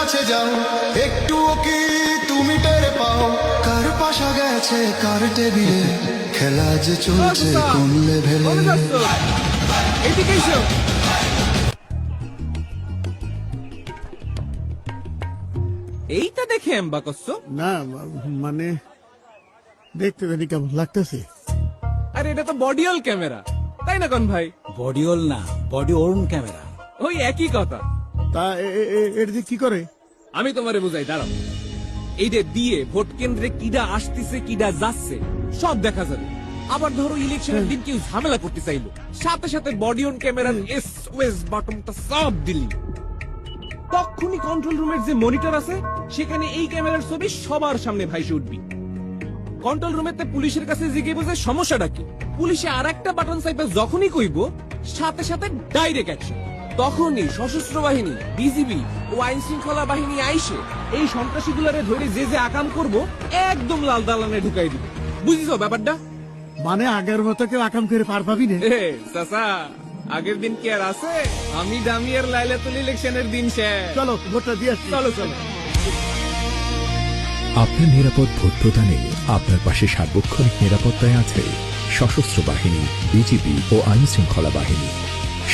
কাছে যাও, একটু কি তুমি টের পাও কার পাশা গেছে কার টেবিলে, খেলা যে চলছে কোন লেভেলে। এইটা দেখে এম্বা করছো? না মানে দেখতে জানি কেমন লাগতেছে। আরে এটা তো বডিওল ক্যামেরা, তাই না কোন ভাই? বডিওল না, বডি ওর্ন ক্যামেরা। ওই একই কথা। তা এটা দিয়ে কি করে? আমি তোমারে বুঝাই, দাঁড়াও। এইটা দিয়ে ভোট কেন্দ্রে কিডা আসতেছে কিডা যাচ্ছে সব দেখা যাবে। আবার ধরো ইলেকশনের দিন কেউ ঝামেলা করতে চাইলো, সাথে সাথে বডি অন ক্যামেরার এসওএস বাটনটা সব দিলি, তখনই কন্ট্রোল রুমের যে মনিটর আছে সেখানে এই ক্যামেরার ছবি সবার সামনে ভাইসে উঠবি। কন্ট্রোল রুমেতে পুলিশের কাছে জিজ্ঞেস বুঝে সমস্যাটা কি, পুলিশে আর একটা বাটন চাইবে যখনই কইব সাথে সাথে ডাইরেক্ট অ্যাকশন। তখনই সশস্ত্র বাহিনী, বিজিবি ও আইন শৃঙ্খলা বাহিনী আইসে এই সন্ত্রাসীগুলারে ধরে যে যে আকাম করব একদম লাল দালানে ঢুকাই দিবে। বুঝিছো ব্যাপারটা? মানে আগের মতো কেউ আকাম করে পার পাবি না। চাচা, আগের দিন কি আর আছে? আমি দামিয়ার লাইলাতুল ইলেকশনের দিন শেষ। চলো ভোটটা দিয়ে আসি। চলো চলো। আপনার নিরাপদ ভোট প্রদানে আপনার পাশে সার্বক্ষণিক নিরাপত্তায় আছে সশস্ত্র বাহিনী, বিজিবি ও আইন শৃঙ্খলা বাহিনী।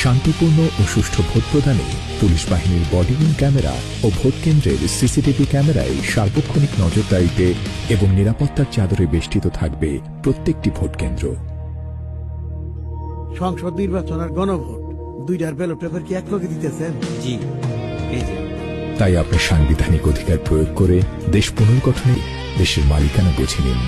শান্তিপূর্ণ ও সুষ্ঠু ভোট প্রদানে পুলিশ বাহিনীর বডিগুন ক্যামেরা ও ভোট কেন্দ্রের সিসিটিভি ক্যামেরায় সার্বক্ষণিক নজরদারিতে এবং নিরাপত্তার চাদরে বেষ্টিত থাকবে প্রত্যেকটি ভোট কেন্দ্র। সংসদ নির্বাচন আর গণভোট দুইটার ব্যালট পেপার কি এক লগে দিতেছেন? জি, এই যে তাই আপনার সাংবিধানিক অধিকার প্রয়োগ করে দেশ পুনর্গঠনে দেশের মালিকানা বেছে নিন।